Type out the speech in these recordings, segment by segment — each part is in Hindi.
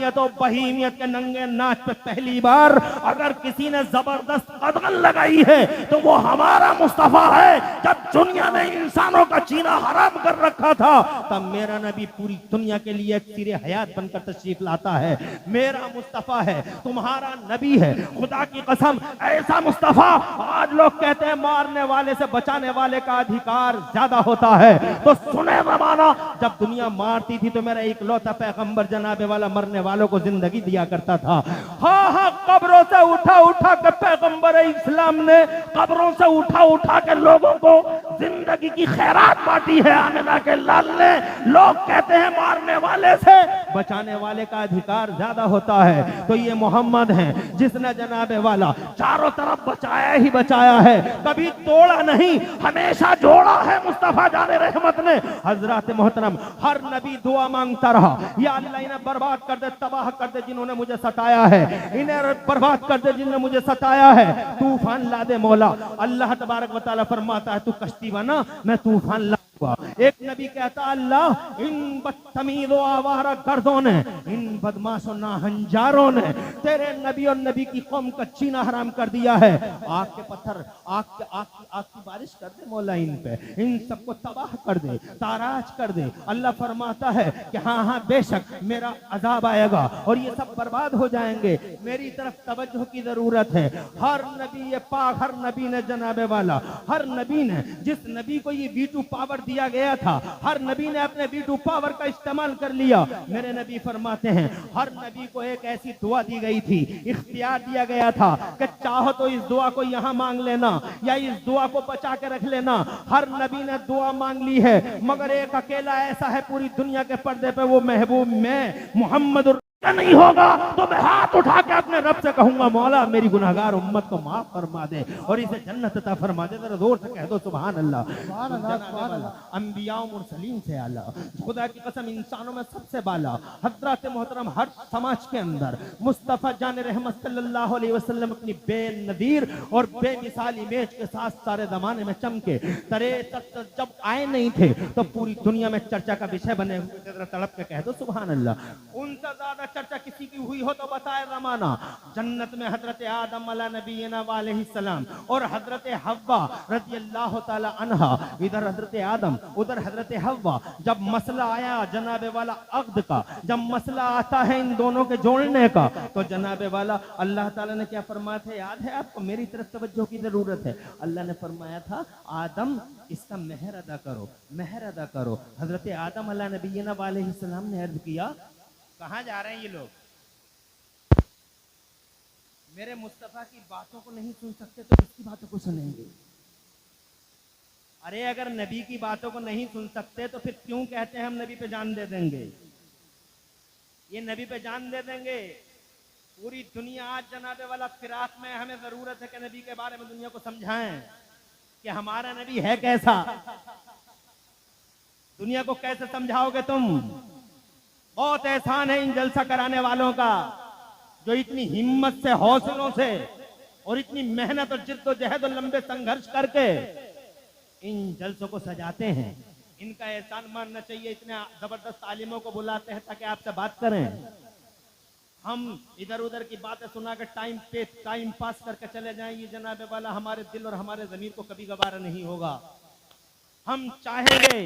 लगे तो बहीमियत के नंगे नाच पे पहली बार अगर किसी ने जबरदस्त कदम लगाई है तो वो हमारा मुस्तफा है। जब दुनिया ने इंसानों का जीना हराम कर रखा था तब मेरा नबी पूरी दुनिया के लिए एक सिरे हयात बनकर तशरीफ लाता है। मेरा मुस्तफा है, तुम्हारा नबी है। खुदा की कसम ऐसा मुस्तफा, आज लोग कहते हैं मारने वाले से बचाने वाले का अधिकार ज्यादा होता है, तो सुने जमाना जब दुनिया मारती थी तो मेरा इकलौता पैगंबर जनाबे वाला मरने वालों को जिंदगी दिया करता था। हाँ हाँ, कब्रों से उठा उठा के पैगंबर इस्लाम ने कब्रों से उठा उठा के लोगों को जिंदगी की खैरात बांटी है आमिना के लाल ने। लोग कहते हैं मारने वाले से बचाने वाले का अधिकार ज्यादा होता है, तो ये मोहम्मद है जिसने जनाबे वाला चारों तरफ बचाया ही बचाया है, कभी तोड़ा नहीं, हमेशा जोड़ा है मुस्तफा जाने रहमत ने। हजरत मोहतरम हर नबी दुआ मांगता रहा, या अल्लाह इन्हें बर्बाद कर दे, तबाह कर दे जिन्होंने मुझे सताया है, इन्हें बर्बाद कर दे जिन्होंने मुझे सताया है, तूफान ला दे मौला। अल्लाह तबारक व तआला फरमाता है तू कश्ती बना, मैं तूफान ला। एक नबी कहता अल्लाह इन बदतमीजों आवारा गर्दों ने, इन बदमाशों नाहंजारों ने तेरे नबी और नबी की कौम का जीना हराम कर दिया है। आग के पत्थर, आग की बारिश कर दे मौला इन पे, इन सबको तबाह कर दे, ताराज कर दे। अल्लाह फरमाता है कि हाँ हाँ बेशक मेरा अजाब आएगा और ये सब बर्बाद हो जाएंगे, मेरी तरफ तवज्जो की जरूरत है। हर नबी ये पाक, हर नबी ने जनाबे वाला, हर नबी ने जिस नबी को ये V2 पावर दिया गया था, हर नबी ने अपने V2 पावर का इस्तेमाल कर लिया। मेरे नबी फरमाते हैं हर नबी को एक ऐसी दुआ दी गई थी, इख्तियार दिया गया था कि चाहो तो इस दुआ को यहां मांग लेना या इस दुआ को बचा के रख लेना। हर नबी ने दुआ मांग ली है, मगर एक अकेला ऐसा है पूरी दुनिया के पर्दे पे, वो महबूब मैं मोहम्मद नहीं होगा तो मैं हाथ उठा के अपने रब से कहूंगा मौला मेरी गुनाहगार उम्मत को माफ फरमा दे और इसे जन्नत अता फरमा दे। जरा जोर से कह दो सुभान अल्लाह। अंबिया मुरसलीन से आला, खुदा की कसम इंसानों में सबसे बाला हजरत मोहतरम हर समाज के अंदर मुस्तफा जान रहमत सल्लल्लाहु अलैहि वसल्लम अपनी बेनजीर और बेमिसाल इमेज के साथ सारे जमाने में चमके। तरे जब आए नहीं थे तो पूरी दुनिया में चर्चा का विषय बने हुए थे। जरा तड़प के कह दो सुभान अल्लाह। उनसे ज्यादा चर्चा किसी की हुई हो तो बताए जमाना। जन्नत में हजरत आदम अला नबीना अलैहिस्सलाम और हजरत हव्वा रज़ी अल्लाह ताला अन्हा, इधर हजरत आदम उधर हजरत हव्वा। जब मसला आया जनाबे वाला अक्द का, जब मसला आता है इन दोनों के जोड़ने का, तो जनाबे वाला अल्लाह ताला ने क्या फरमाया था याद है आपको? मेरी तरफ तवज्जो की जरूरत है। अल्लाह ने फरमाया था आदम इसका मेहर अदा करो, मेहर अदा करो। हजरत आदम अला नबीना अलैहिस्सलाम ने अर्ज किया कहां जा रहे हैं ये लोग? मेरे मुस्तफा की बातों को नहीं सुन सकते तो किसकी बातों को सुनेंगे? अरे अगर नबी की बातों को नहीं सुन सकते तो फिर क्यों कहते हैं हम नबी पे जान दे देंगे? ये नबी पे जान दे देंगे। पूरी दुनिया आज जनाबे वाला फिराक में, हमें जरूरत है कि नबी के बारे में दुनिया को समझाएं कि हमारा नबी है कैसा। दुनिया को कैसे समझाओगे तुम? बहुत एहसान है इन जलसा कराने वालों का जो इतनी हिम्मत से, हौसलों से और इतनी मेहनत और जिद्दोजहद और लंबे संघर्ष करके इन जलसों को सजाते हैं। इनका एहसान मानना चाहिए। इतने जबरदस्त आलिमों को बुलाते हैं ताकि आपसे बात करें। हम इधर उधर की बातें सुना के टाइम पास करके चले जाएं, ये जनाबे वाला हमारे दिल और हमारे ज़मीर को कभी गवारा नहीं होगा। हम चाहेंगे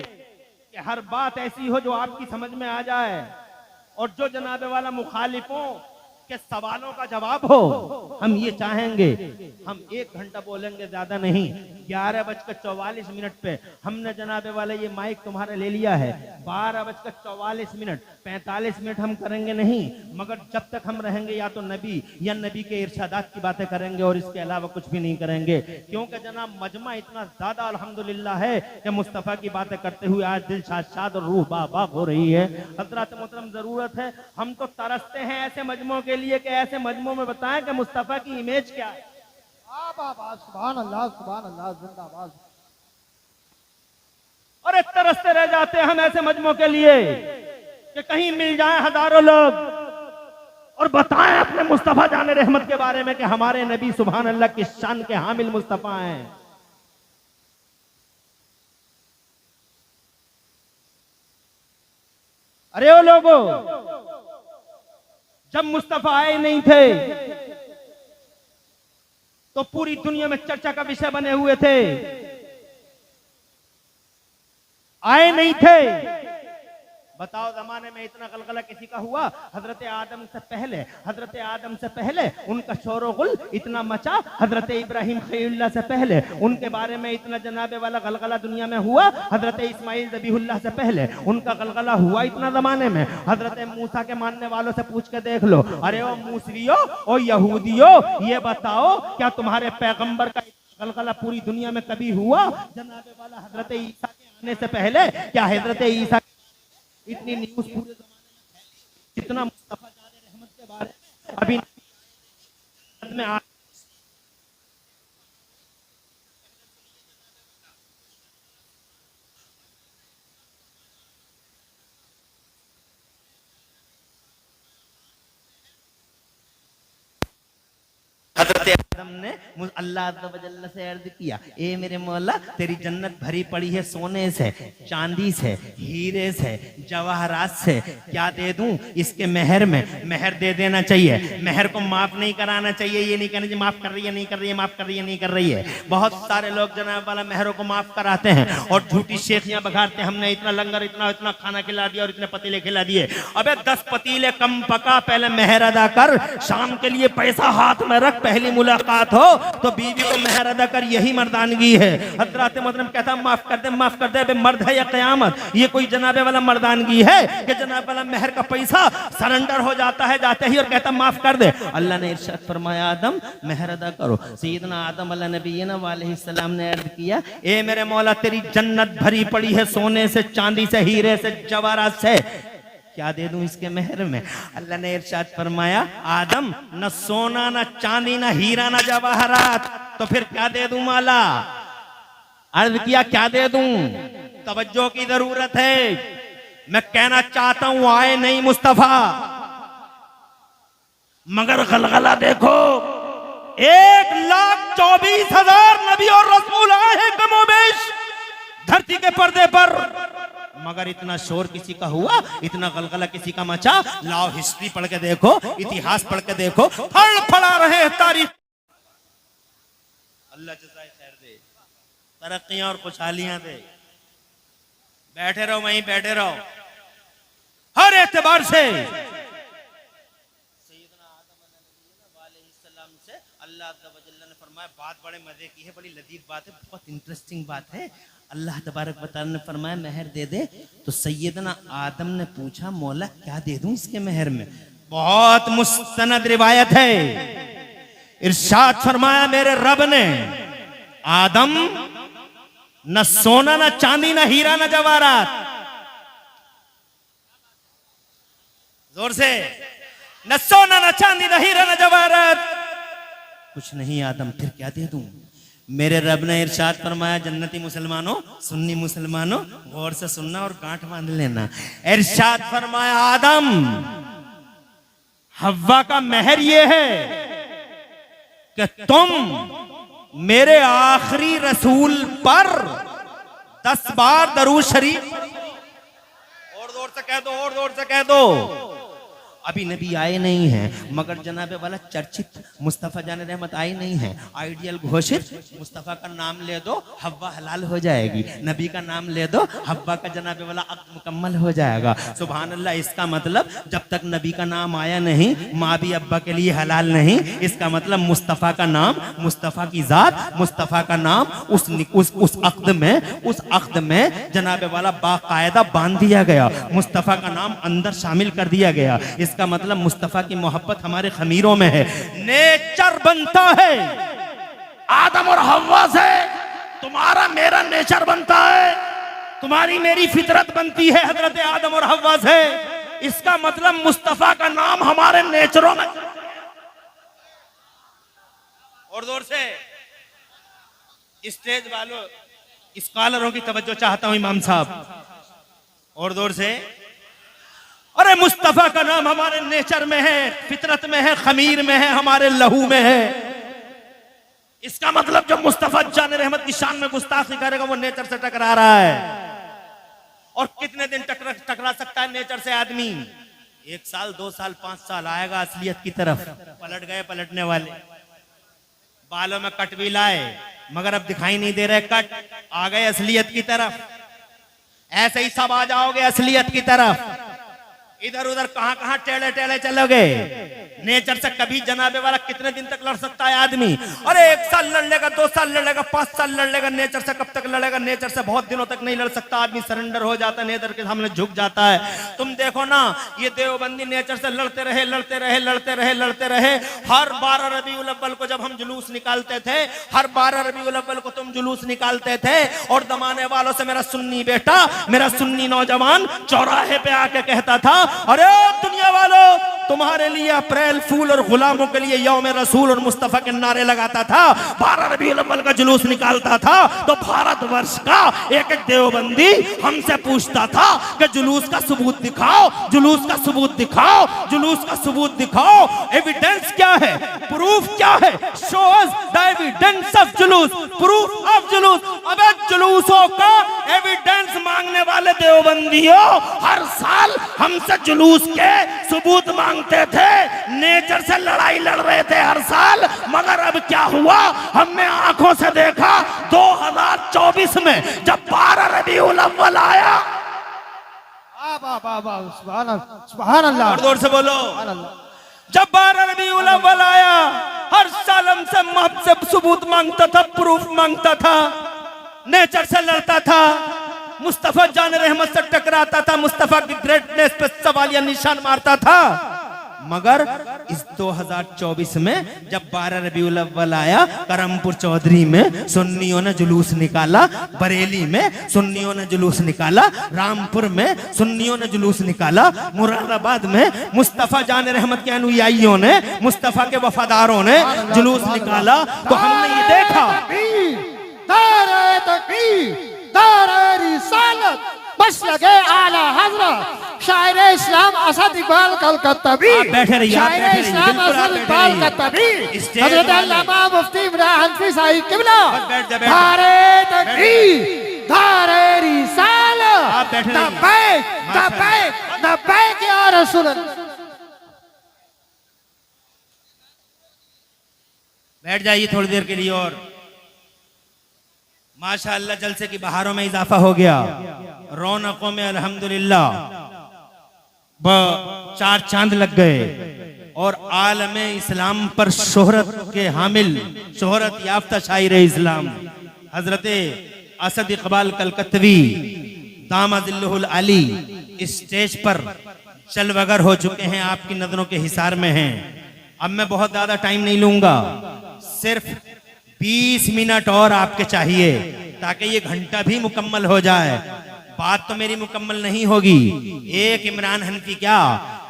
कि हर बात ऐसी हो जो आपकी समझ में आ जाए और जो जनाबे वाला मुखालिफों के सवालों का जवाब हो। हम ये चाहेंगे। हम 1 घंटा बोलेंगे, ज्यादा नहीं। 11:44 पे हमने जनाबे वाले ये माइक तुम्हारा ले लिया है। 12:44 45 मिनट हम करेंगे नहीं, मगर जब तक हम रहेंगे या तो नबी या नबी के इरशादात की बातें करेंगे और इसके अलावा कुछ भी नहीं करेंगे। क्योंकि जनाब मजमा इतना ज्यादा अल्हम्दुलिल्लाह है कि मुस्तफ़ा की बातें करते हुए आज दिल शाद और रूह बाग हो रही है। हज़रात मोहतरम जरूरत है, हम तो तरसते हैं ऐसे मजमों के लिए कि ऐसे मजमों में बताएं कि मुस्तफ़ा की इमेज क्या है। सुभान अल्लाह, सुभान अल्लाह, जिंदाबाद। अरे तरसते रह जाते हैं हम ऐसे मजमों के लिए कि कहीं मिल जाए हजारों लोग और बताएं अपने मुस्तफ़ा जाने रहमत के बारे में कि हमारे नबी सुभान अल्लाह की शान के हामिल मुस्तफ़ा हैं। अरे ओ लोगों, जब मुस्तफा आए नहीं थे तो पूरी दुनिया में चर्चा का विषय बने हुए थे। आए नहीं थे, बताओ जमाने में इतना गलगला किसी का हुआ? हजरत आदम से पहले उनका शोरगुल इतना मचा, हजरत इब्राहिम खलीलुल्लाह से पहले उनके बारे में इतना जनाबे वाला गलगला दुनिया में हुआ, हजरत इस्माइल ज़बीहुल्लाह से पहले उनका गलगला हुआ इतना जमाने में। हजरत मूसा के मानने वालों से पूछ के देख लो, अरे ओ मूसरियो, ओ यहूदियो, ये बताओ क्या तुम्हारे पैगंबर का गलगला पूरी दुनिया में कभी हुआ? जनाबे वाला हजरत ईसा के आने से पहले क्या हजरत ईसा इतनी न्यूज़ पूरे जमाने में फैली जितना मुस्तफा जाने रहमत के बारे में अभी में आ हजरत आदम ने अल्लाह अज़्ज़ व जल्ल से अर्ज किया, ए मेरे मौला, तेरी जन्नत भरी पड़ी है सोने से, चांदी से, हीरे से, जवाहरात से, क्या दे दूं इसके मेहर में? मेहर दे देना चाहिए, मेहर को माफ नहीं कराना चाहिए। ये नहीं कहना चाहिए माफ कर रही है, नहीं कर रही है, माफ कर रही है, नहीं कर रही है। बहुत सारे लोग जनाब वाला मेहरों को माफ कराते हैं और झूठी शेखियां बघारते हैं, हमने इतना लंगर, इतना इतना खाना खिला दिया और इतने पतीले खिला दिए। अबे 10 पतीले कम पका, पहले मेहर अदा कर, शाम के लिए पैसा हाथ में रख, पहली मुलाकात हो तो बीवी को मेहर अदा कर, यही मर्दानगी है। हजरत मोहतरम कहता माफ कर दे, माफ कर दे, मर्द है या कयामत? ये कोई जनाबे वाला मर्दानगी है कि जनाब वाला मेहर का पैसा सरेंडर हो जाता है जाते ही और कहता माफ कर दे? अल्लाह ने इरशाद फरमाया, आदम मेहर अदा करो। सैयदना आदम अलैहिस्सलाम ने अर्ज किया, ए मेरे मौला, तेरी जन्नत भरी पड़ी है सोने से, चांदी से, हीरे से, जवाहरात से, क्या दे दूं इसके मेहर में? अल्लाह ने इरशाद फरमाया, आदम न सोना, न चांदी, न हीरा, न जवाहरात, तो फिर क्या दे दूं मौला? अर्ज किया, क्या दे दूं? तवज्जो की जरूरत है। मैं कहना चाहता हूं आए नहीं मुस्तफा, मगर गलगला देखो, 1,24,000 नबी और रसूल आए हैं कमोबेश धरती के पर्दे पर, मगर इतना शोर किसी का हुआ, इतना गलगला किसी का मचा? लाओ हिस्ट्री पढ़ के देखो, इतिहास पढ़ के देखो, फड़ा रहे हैं तारीख। अल्लाह जज़ाए खैर दे, तरक्कियां और खुशहालियां दे। बैठे रहो, वहीं बैठे रहो, हर एतबार से सैयदना आदम अलैहिस्सलाम से अल्लाह अज़्ज़ व जल्ल ने फरमाया, बात बड़े मजे की है, बड़ी लजीज बात है, बहुत इंटरेस्टिंग बात है। अल्लाह तबारक व तआला ने फरमाया मेहर दे दे, तो सैयदना आदम ने पूछा, मौला क्या दे दूं इसके मेहर में? बहुत मुस्तनद रिवायत है, इरशाद फरमाया मेरे रब ने, आदम न सोना, न चांदी, न हीरा, न जवाहरात, जोर से, न सोना, न चांदी, न हीरा, न जवाहरात, कुछ नहीं आदम, फिर क्या दे दूं? मेरे रब ने इरशाद फरमाया, जन्नती मुसलमानों, सुन्नी मुसलमानों, गौर से सुनना और गांठ बांध लेना। इरशाद फरमाया, आदम हव्वा का मेहर ये है कि तुम मेरे आखिरी रसूल पर 10 बार दरूद शरीफ, और जोर से कह दो, और जोर से कह दो। अभी नबी आए नहीं हैं, मगर जनाबे वाला चर्चित मुस्तफ़ा जाने रहमत आए नहीं हैं, आइडियल घोषित मुस्तफ़ा का नाम ले दो, हव्वा हलाल हो जाएगी। नबी का नाम ले दो, हव्वा का जनाबे वाला अक़्द मुकम्मल हो जाएगा। सुभान अल्लाह। इसका मतलब जब तक नबी का नाम आया नहीं, माँ भी अब्बा के लिए हलाल नहीं। इसका मतलब मुस्तफ़ा का नाम, मुस्तफ़ा की ज़ात, मुस्तफ़ा का नाम उस अक़्द में जनाबे वाला बाकायदा बांध दिया गया, मुस्तफ़ा का नाम अंदर शामिल कर दिया गया। इसका मतलब मुस्तफा की मोहब्बत हमारे खमीरों में है। नेचर बनता है आदम और हव्वा से, तुम्हारा मेरा नेचर बनता है, तुम्हारी मेरी फितरत बनती है हजरत आदम और हव्वा से। इसका मतलब मुस्तफा का नाम हमारे नेचरों में। और जोर से स्टेज वालों, स्कॉलरों की तवज्जो चाहता हूं इमाम साहब, और जोर से। अरे मुस्तफा का नाम हमारे नेचर में है, फितरत में है, खमीर में है, हमारे लहू में है। इसका मतलब जब मुस्तफा जाने रहमत की शान में गुस्ताखी करेगा, वो नेचर से टकरा रहा है। और कितने दिन टकरा सकता है नेचर से आदमी? 1 साल 2 साल 5 साल आएगा असलियत की तरफ। पलट गए पलटने वाले, बालों में कट भी लाए मगर अब दिखाई नहीं दे रहे कट, आ गए असलियत की तरफ। ऐसे ही सब आ जाओगे असलियत की तरफ। इधर उधर कहां कहां टेढ़े टेढ़े चलोगे। नेचर से कभी जनाबे वाला कितने दिन तक लड़ सकता है आदमी? अरे 1 साल लड़ लेगा, 2 साल लड़ लेगा, 5 साल लड़ लेगा, नेचर से कब तक लड़ेगा? नेचर से बहुत दिनों तक नहीं लड़ सकता आदमी, सरेंडर हो जाता है, नेचर के सामने झुक जाता है। तुम देखो ना, ये देवबंदी नेचर से लड़ते रहे लड़ते रहे लड़ते रहे लड़ते रहे। हर 12 रबीउल अव्वल को जब हम जुलूस निकालते थे, हर 12 रबीउल अव्वल को तुम जुलूस निकालते थे, और दमाने वालों से मेरा सुन्नी बेटा, मेरा सुन्नी नौजवान चौराहे पे आके कहता था, अरे दुनिया वालों, तुम्हारे लिए अप्रैल फूल और गुलामों के लिए यौम रसूल और मुस्तफा के नारे लगाता था, 12 रबीउल अव्वल का जुलूस निकालता था। तो भारतवर्ष का एक एक देवबंदी हमसे पूछता था कि जुलूस का सबूत दिखाओ, जुलूस का सबूत दिखाओ, जुलूस का सबूत दिखाओ। एविडेंस क्या है? प्रूफ क्या है? शोज द एविडेंस ऑफ जुलूस, प्रूफ ऑफ जुलूस। अबे जुलूसों का एविडेंस मांगने वाले देवबंदियों हर साल हमसे जुलूस के सबूत मांगते थे, नेचर से लड़ाई लड़ रहे थे हर साल। मगर अब क्या हुआ? हमने आंखों से देखा 2024 में जब 12 रबीउल अव्वल आया। सुभान अल्लाह, जोर से बोलो। सुभान अल्लाह। जब 12 रबीउल अव्वल आया, हर साल हमसे मुझसे सबूत मांगता था, प्रूफ मांगता था, नेचर से लड़ता था, मुस्तफा जान रहमत से टकराता था, मुस्तफा की ग्रेटनेस पे सवालिया निशान मारता था। मगर इस 2024 में जब 12 रबीउल अव्वल आया, करमपुर चौधरी में सुन्नियों ने जुलूस निकाला, बरेली में सुन्नियों ने जुलूस निकाला, रामपुर में सुन्नियों ने जुलूस निकाला, मुरादाबाद में मुस्तफा जान रहमत के अनुयायियों ने, मुस्तफा के वफादारों ने जुलूस निकाला। तो हमने ये देखा, दारे तकबीर, दारे रिसालत, बस लगे आला हजरत शायर इस्लाम असद इकबाल कलकत्तावी, बैठे रहिए, शायर इस्लाम असद इकबाल कलकत्तावी, हजरत अल्लामा मुफ्ती इमरान हनफी साहिब किबला, दारे तकबीर, दारे रिसालत, लब्बैक लब्बैक लब्बैक या रसूल अल्लाह। बैठ जाइए थोड़ी देर के लिए। और माशाअल्लाह जलसे की बहारों में इजाफा हो गया, रौनकों में अल्हम्दुलिल्लाह 4 चांद लग गए, और आलम इस्लाम पर शोहरत के हामिल, शोहरत याफ्ता शायर इस्लाम हजरत असद इकबाल कलकत्तवी दामादिल्लुहुल अली इस स्टेज पर चलवगर हो चुके हैं, आपकी नजरों के हिसार में हैं। अब मैं बहुत ज्यादा टाइम नहीं लूंगा, सिर्फ 20 मिनट और आपके चाहिए ताकि ये घंटा भी मुकम्मल हो जाए। बात तो मेरी मुकम्मल नहीं होगी, एक इमरान हनफी क्या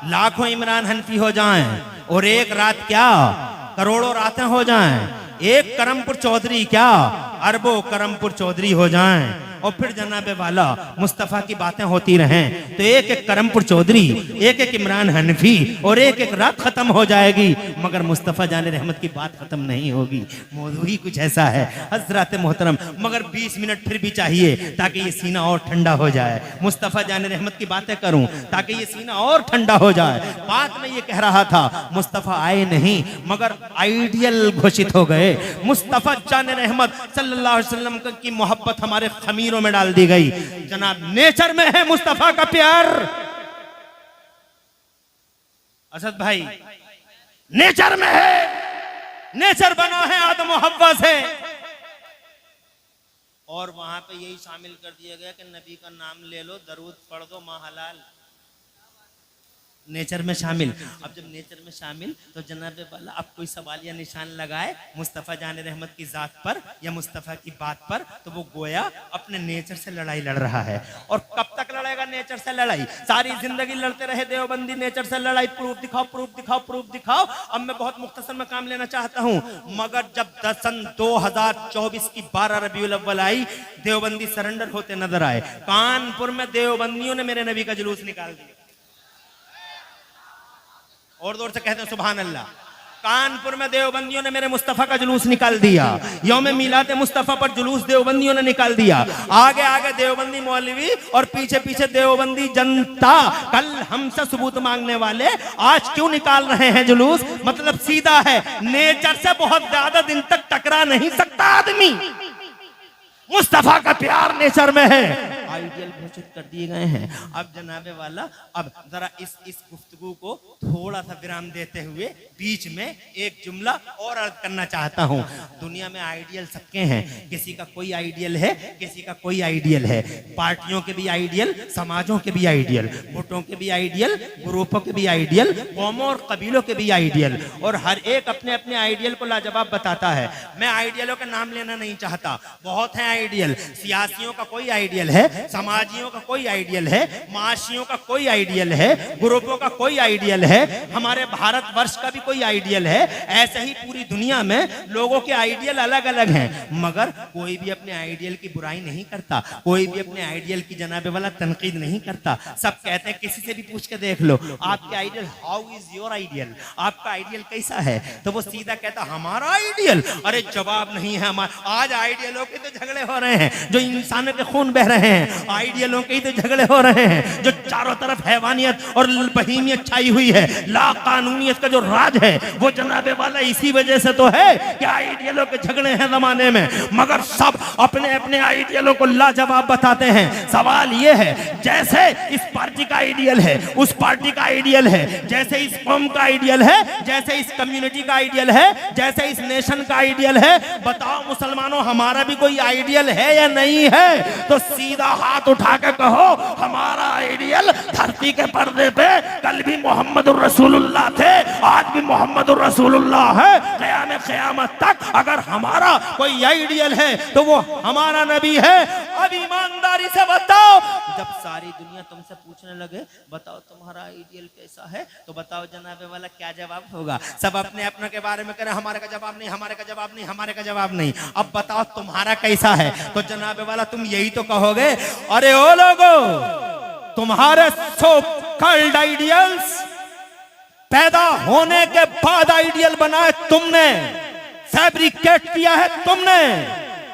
लाखों इमरान हनफी हो जाएं, और एक रात क्या करोड़ों रातें हो जाएं, एक करमपुर चौधरी क्या अरबों करमपुर चौधरी हो जाएं, और फिर जनाबे वाला मुस्तफा की बातें होती रहें। तो एक एक करमपुर चौधरी, एक एक इमरान हनफी, और एक एक रात खत्म हो जाएगी, मगर मुस्तफा जाने रहमत की बात खत्म नहीं होगी। मौजू ही कुछ ऐसा है हजरत मोहतरम। मगर 20 मिनट फिर भी चाहिए ताकि ये सीना और ठंडा हो जाए, मुस्तफा जाने रहमत की बातें करूं ताकि ये सीना और ठंडा हो जाए। बात में ये कह रहा था, मुस्तफा आए नहीं मगर आइडियल घोषित हो गए। मुस्तफा जाने रहमत सल्लल्लाहु अलैहि वसल्लम की मोहब्बत हमारे खमीरों में डाल दी गई। जनाब नेचर में है मुस्तफा का प्यार। असद भाई नेचर में है, नेचर बना है आदम और हव्वा से, और वहां पे यही शामिल कर दिया गया कि नबी का नाम ले लो, दरूद पढ़ दो, माँ हलाल। नेचर में शामिल। अब जब नेचर में शामिल तो जनाबे वाला अब कोई सवाल या निशान लगाए मुस्तफा जाने रहमत की जात पर या मुस्तफा की बात पर, तो वो गोया अपने नेचर से लड़ाई लड़ रहा है। और कब तक लड़ेगा नेचर से लड़ाई? सारी जिंदगी लड़ते रहे देवबंदी नेचर से लड़ाई, प्रूफ दिखाओ प्रूफ दिखाओ प्रूफ दिखाओ। अब मैं बहुत मुख्तसर में काम लेना चाहता हूं, मगर जब सन 2024 की 12 रबीउल अव्वल आई, देवबंदी सरेंडर होते नजर आए। कानपुर में देवबंदियों ने मेरे नबी का जुलूस निकाल दिया, और जोर से कहते हैं सुभान अल्लाह। कानपुर में देवबंदियों ने मेरे मुस्तफा का जुलूस निकाल दिया, यौम मिलाद मुस्तफा पर जुलूस देवबंदियों ने निकाल दिया। आगे आगे देवबंदी मौलवी और पीछे पीछे देवबंदी जनता। कल हमसे सबूत मांगने वाले आज क्यों निकाल रहे हैं जुलूस? मतलब सीधा है, नेचर से बहुत ज्यादा दिन तक टकरा नहीं सकता आदमी। मुस्तफा का प्यार नेचर में है। आइडियल घोषित कर दिए गए हैं। अब जनाबे वाला, अब जरा इस गुफ्तगू को थोड़ा सा विराम देते हुए बीच में एक जुमला और अर्ज करना चाहता हूँ। दुनिया में आइडियल सबके हैं, किसी का कोई आइडियल है, किसी का कोई आइडियल है। पार्टियों के भी आइडियल, समाजों के भी आइडियल, गुटों के भी आइडियल, ग्रुपों के भी आइडियल, कौमों और कबीलों के भी आइडियल, और हर एक अपने अपने आइडियल को लाजवाब बताता है। मैं आइडियलों का नाम लेना नहीं चाहता, बहुत हैं आइडियल। सियासियों का कोई आइडियल है, समाजियों का कोई आइडियल है, माशियों का कोई आइडियल है, ग्रुपों का कोई आइडियल है, हमारे भारतवर्ष का भी कोई आइडियल है। ऐसे ही पूरी दुनिया में लोगों के आइडियल अलग अलग हैं, मगर कोई भी अपने आइडियल की बुराई नहीं करता, कोई भी अपने आइडियल की जनाबे वाला तनकीद नहीं करता। सब कहते हैं, किसी से भी पूछ के देख लो आपके ideal, how is your ideal, आपका आइडियल कैसा है, तो वो सीधा कहता हमारा आइडियल। अरे जवाब नहीं है हमारा। आज आइडियलों के तो झगड़े हो रहे हैं जो इंसानों के खून बह रहे हैं, आइडियलों के ही तो झगड़े हो रहे हैं जो चारों तरफ हैवानियत और बहीमियत छाई हुई है। ला कानूनियत का जो राज है वो जनाबे वाला इसी वजह से तो है कि आइडियलों के झगड़े हैं जमाने में, मगर सब अपने अपने आइडियलों को लाजवाब बताते हैं। सवाल ये है, जैसे इस पार्टी का आइडियल है, उस पार्टी का आइडियल है, जैसे इस कौम का आइडियल है, जैसे इस कम्युनिटी का आइडियल है, जैसे इस नेशन का आइडियल है, बताओ मुसलमानों हमारा भी कोई आइडियल है या नहीं है? तो सीधा हाथ उठा के कहो हमारा आइडियल धरती के पर्दे पे कल भी मोहम्मद रसूलुल्लाह थे, आज भी मोहम्मद रसूलुल्लाह है, क़यामत तक अगर हमारा कोई आइडियल है तो वो हमारा नबी है। अब ईमानदारी से बताओ, जब सारी दुनिया तुमसे पूछने लगे बताओ तुम्हारा आइडियल कैसा है, तो बताओ जनाबे वाला क्या जवाब होगा? सब अपने अपने के बारे में करें, हमारे का जवाब नहीं, हमारे का जवाब नहीं, हमारे का जवाब नहीं। अब बताओ तुम्हारा कैसा है, तो जनाबे वाला तुम यही तो कहोगे, अरे ओ लोगो तुम्हारे सो कॉल्ड आइडियल्स पैदा होने के बाद आइडियल बनाए तुमने, फैब्रिकेट किया है तुमने,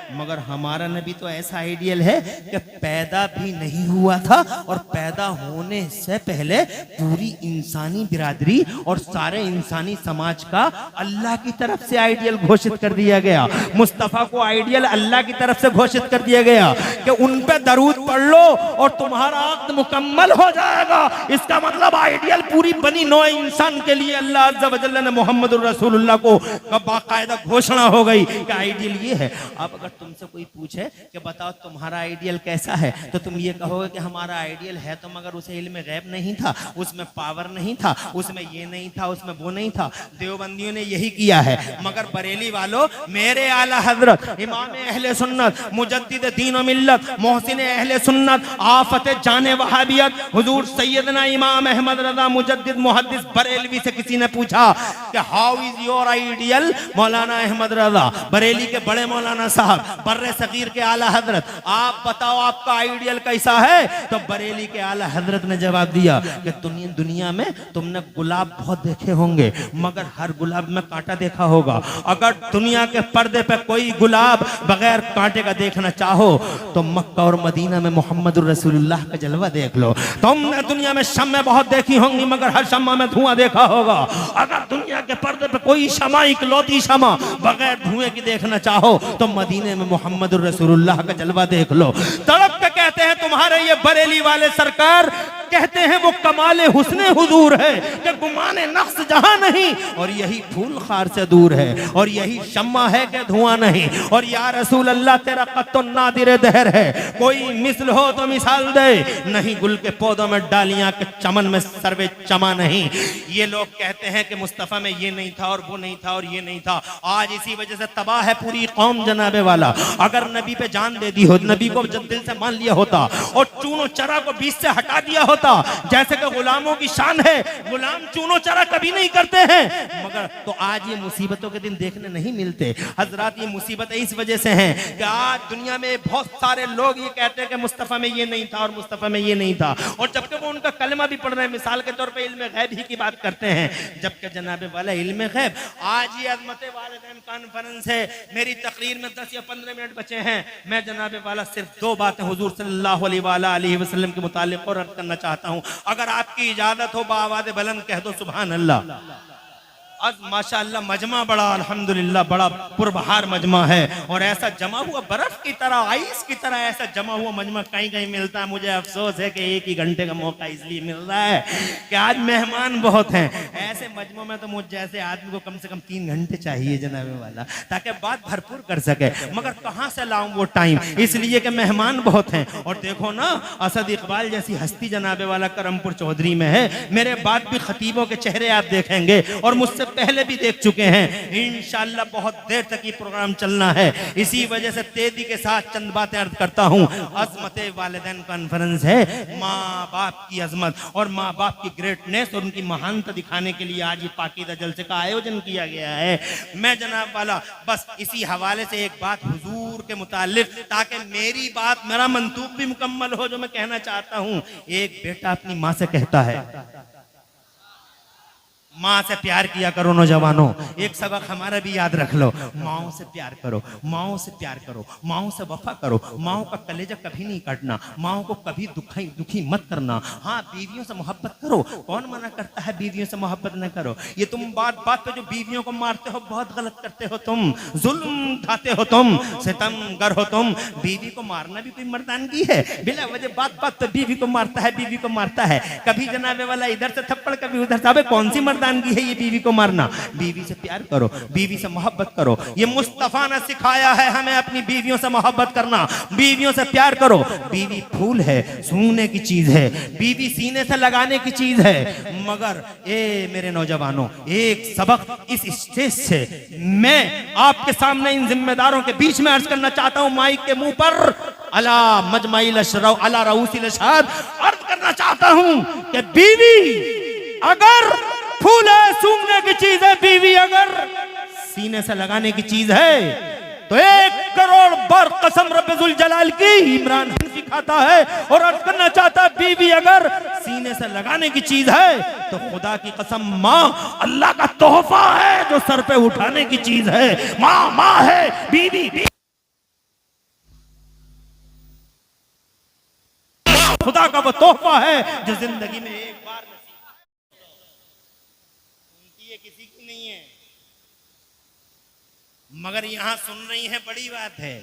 मगर हमारा नबी तो ऐसा आइडियल है कि पैदा भी नहीं हुआ था और पैदा होने से पहले पूरी इंसानी बिरादरी और सारे इंसानी समाज का अल्लाह की तरफ से आइडियल घोषित कर दिया गया। मुस्तफा को आइडियल अल्लाह की तरफ से घोषित कर दिया गया कि उन पे दरूद पढ़ लो और तुम्हारा अक़्द मुकम्मल हो जाएगा। इसका मतलब आइडियल पूरी बनी नौ इंसान के लिए अल्लाह अज़्ज़ा व जल्ल ने मोहम्मद रसूलुल्लाह को बाकायदा घोषणा हो गई कि आइडियल ये है। अब अगर तुमसे कोई पूछे कि बताओ तुम्हारा आइडियल कैसा है, तो तुम ये कहोगे कि हमारा आइडियल है तो मगर उसे इल्म गैब नहीं था, उसमें पावर नहीं था, उसमें ये नहीं था, उसमें वो नहीं था। देवबंदियों ने यही किया है, मगर बरेली वालों मेरे आला हजरत इमाम अहले सुन्नत मुजद्दिद दीन व मिल्लत मोहसिन अहले सुन्नत आफत जाने वहाबियत हुजूर सैयदना इमाम अहमद रज़ा मुजद्दिद मुहद्दिस बरेलवी से किसी ने पूछा कि हाउ इज योर आइडियल? मौलाना अहमद रज़ा बरेली के बड़े मौलाना साहब बर्रे सगीर के आला हजरत, आप बताओ आपका आइडियल कैसा है? तो बरेली के आला हजरत ने जवाब दिया कि दुनिया में तुमने गुलाब बहुत देखे होंगे मगर हर गुलाब में कांटा देखा होगा। अगर दुनिया के पर्दे पे कोई गुलाब बगैर कांटे का देखना चाहो तो मक्का और मदीना में मोहम्मद रसूलुल्लाह का जलवा देख लो। तुमने दुनिया में शम्में बहुत देखी होंगी मगर हर शम्मा में धुआं देखा होगा। अगर दुनिया के पर्दे पे कोई शमा इकलौती शमा बगैर धुएं की देखना चाहो तो मदीने में मोहम्मद रसूलुल्लाह का जलवा देख लो। तड़प के कहते हैं तुम्हारे ये बरेली वाले सरकार, कहते हैं वो कमाले हुस्ने हुजूर है कि गुमाने नफ्स जहां नहीं, और यही फूल खार से दूर है और यही शम्मा है कि धुआं नहीं। और या रसूल अल्लाह तेरा कत्तो नादिर दहर है, कोई मिसल हो तो मिसाल दे, नहीं गुल के पौधों में डालियां के चमन में सर्वे चमा नहीं। ये लोग कहते हैं कि मुस्तफ़ा में ये नहीं था और वो नहीं था और ये नहीं था। आज इसी वजह से तबाह है पूरी कौम जनाबे वाला। अगर नबी पे जान दे दी हो, नबी को दिल से मान लिया होता और चूनो चरा को बीच से हटा दिया होता होता। जैसे कि गुलामों की शान है, गुलाम चूनो चरा कभी नहीं करते हैं, मगर तो आज ये मुसीबतों के दिन देखने नहीं मिलते। हजरात, ये मुसीबतें इस वजह से हैं कि आज दुनिया में बहुत सारे लोग ये कहते हैं कि मुस्तफ़ा में ये नहीं था और मुस्तफ़ा में ये नहीं था, और जबकि वो उनका कलमा भी पढ़ रहे हैं, मिसाल के तौर पे इल्म गैब ही की बात करते हैं, जबकि जनाब वाला इल्म गैब। आज ये अज़मत वालिदैन कॉन्फ्रेंस है, मेरी तकरीर में 10 या 15 मिनट बचे हैं। मैं जनाब वाला सिर्फ 2 बातें हुजूर सल्लल्लाहु अलैहि वसल्लम के मुतालिक और अर्ज करना चाहता हूं। अगर आपकी इजाजत हो बाआवाज़ बुलंद कह दो सुभान अल्लाह। आज माशाअल्लाह मजमा बड़ा अल्हम्दुलिल्लाह बड़ा पुरबहार मजमा है, और ऐसा जमा हुआ बर्फ की तरह, आइस की तरह ऐसा जमा हुआ मजमा कहीं कहीं मिलता है। मुझे अफसोस है कि 1 ही घंटे का मौका इसलिए मिल रहा है कि आज मेहमान बहुत हैं। ऐसे मजमों में तो मुझ जैसे आदमी को कम से कम 3 घंटे चाहिए जनाबे वाला, ताकि बात भरपूर कर सके, मगर कहाँ से लाऊं वो टाइम, इसलिए कि मेहमान बहुत हैं। और देखो ना, असद इकबाल जैसी हस्ती जनाबे वाला करमपुर चौधरी में है। मेरे बाद भी खतीबों के चेहरे आप देखेंगे, और मुझसे पहले भी देख चुके हैं। इंशाअल्लाह बहुत देर तक ये प्रोग्राम चलना है, इसी वजह से तेजी के साथ चंद बातें अर्ज करता हूँ। अज़मत वालिदैन कॉन्फ्रेंस है, माँ बाप की अजमत और माँ बाप की ग्रेटनेस और उनकी महानता दिखाने के लिए आज ये पाकीदा जलसे का आयोजन किया गया है। मैं जनाब वाला बस इसी हवाले से एक बात हुजूर के मुतालिक, ताकि मेरी बात, मेरा मंतूब भी मुकम्मल हो, जो मैं कहना चाहता हूँ। एक बेटा अपनी माँ से कहता है, माँ से प्यार किया करो नौजवानों। एक सबक हमारा भी याद रख लो, माओ से प्यार करो, माओ से प्यार करो, माओ से वफा करो, माओ का कलेजा कभी नहीं काटना, माओ को कभी दुखी मत करना। हाँ, बीवियों से मोहब्बत करो, कौन मना करता है बीवियों से मोहब्बत न करो। ये तुम बात बात पे जो बीवियों को मारते हो बहुत गलत करते हो, तुम जुल्म ढाते हो, तुम सितमगर हो। तुम बीवी को मारना भी कोई मर्दानगी है? बिला वजह बात बात पे बीवी को मारता है, बीवी को मारता है। कभी जनाबे वाला इधर से थप्पड़, कभी उधर से। कौन सी मर्दानगी है ये बीवी को मारना? बीवी से प्यार करो, बीवी से मोहब्बत करो। ये मुस्तफा ने सिखाया है हमें अपनी बीवियों से मोहब्बत करना, बीवियों से प्यार करो। बीवी फूल है, सूंघने की चीज है, बीवी सीने से लगाने की चीज है। मगर ए मेरे नौजवानों, एक सबक इस स्टेज से मैं आपके सामने इन जिम्मेदारों के बीच में अर्ज करना चाहता हूं, माइक के मुंह पर अला मजमाइल अशरौ अला रऊसिल अशहाद अर्ज करना चाहता हूं कि बीवी अगर फूल है, सूंघने की चीज है, बीवी अगर सीने से लगाने की चीज है, तो 1 करोड़ बार कसम रब्बुल जलाल की इमरान हनफी खाता है और अर्ज करना चाहता है, बीवी अगर सीने से लगाने की चीज है तो खुदा की कसम माँ अल्लाह का तोहफा है जो सर पे उठाने की चीज है। माँ माँ है, बीवी खुदा का वो तोहफा है जो जिंदगी में एक बार किसी की नहीं है। मगर यहां सुन रही है, बड़ी बात है।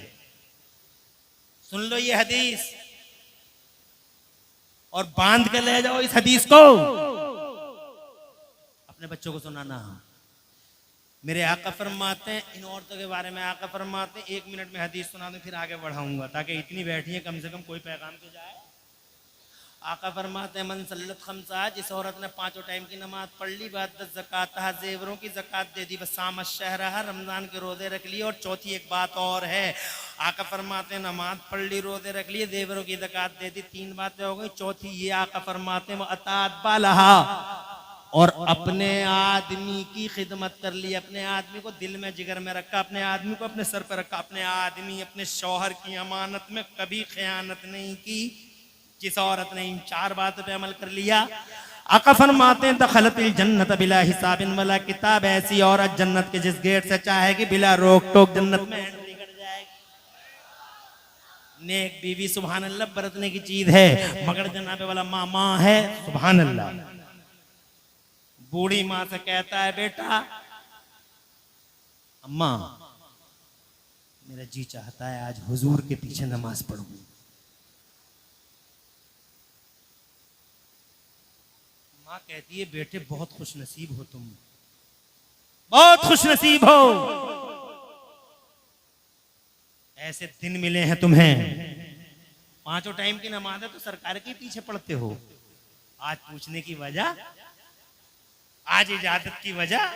सुन लो ये हदीस और बांध के ले जाओ इस हदीस को, अपने बच्चों को सुनाना। मेरे आका फरमाते हैं, इन औरतों के बारे में आका फरमाते हैं, 1 मिनट में हदीस सुना दूं फिर आगे बढ़ाऊंगा, ताकि इतनी बैठी है कम से कम कोई पैगाम तो जाए। आका फरमाते हैं, मन सल्लत खमसा, जिस औरत ने 5 टाइम की नमाज पढ़ ली, बाद ज़कात जेवरों की ज़कात दे दी, बस साम शहरहा, रमजान के रोजे रख लिए। और चौथी एक बात और है, आका फरमाते हैं नमाज पढ़ ली, रोजे रख लिए, जेवरों की ज़कात दे दी, 3 बातें हो गई। चौथी ये आका फरमाते हैं, वो अतात बालहा, और अपने आदमी की खिदमत कर ली, अपने आदमी को दिल में जिगर में रखा, अपने आदमी को अपने सर पर रखा, अपने आदमी अपने शौहर की अमानत में कभी खयानत नहीं की। जिस औरत ने इन 4 बातों पे अमल कर लिया, आका फरमाते हैं दखलतिल जन्नत बिला हिसाबिन वला किताब, ऐसी औरत जन्नत के जिस गेट से चाहेगी बिला रोक टोक जन्नत में एंट्री कर जाएगी। नेक बीवी सुभान अल्लाह बरतने की चीज है, मगर जनाबे वाला माँ माँ है, सुभान अल्लाह। बूढ़ी माँ से कहता है, बेटा अम्मा मेरा जी चाहता है आज हुजूर के पीछे नमाज पढ़ूं। माँ कहती है, बेटे बहुत खुश नसीब हो तुम, बहुत खुश नसीब हो, ऐसे दिन मिले हैं तुम्हें। 5 टाइम की नमाज है तो सरकार के पीछे पढ़ते हो। आज पूछने की वजह, आज इजाजत की वजह,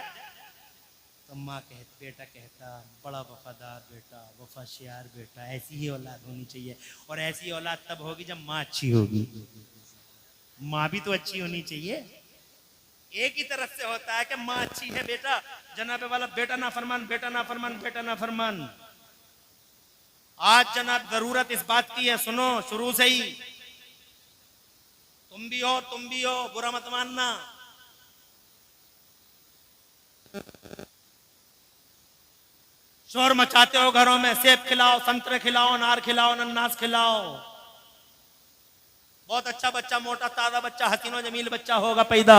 तो माँ बेटा कहता बड़ा वफादार बेटा, वफाशियार बेटा, ऐसी ही औलाद होनी चाहिए। और ऐसी औलाद तब होगी जब माँ अच्छी होगी। माँ भी तो अच्छी होनी चाहिए। एक ही तरफ से होता है कि माँ अच्छी है, बेटा जनाबे वाला बेटा ना फरमान, बेटा ना फरमान, बेटा ना फरमान। आज जनाब जरूरत इस बात की है, सुनो शुरू से ही, तुम भी हो, बुरा मत मानना। शोर मचाते हो घरों में, सेब खिलाओ, संतरे खिलाओ, अनार खिलाओ, अनानास खिलाओ। बहुत अच्छा बच्चा, मोटा ताजा बच्चा, हसीनो जमील बच्चा होगा पैदा।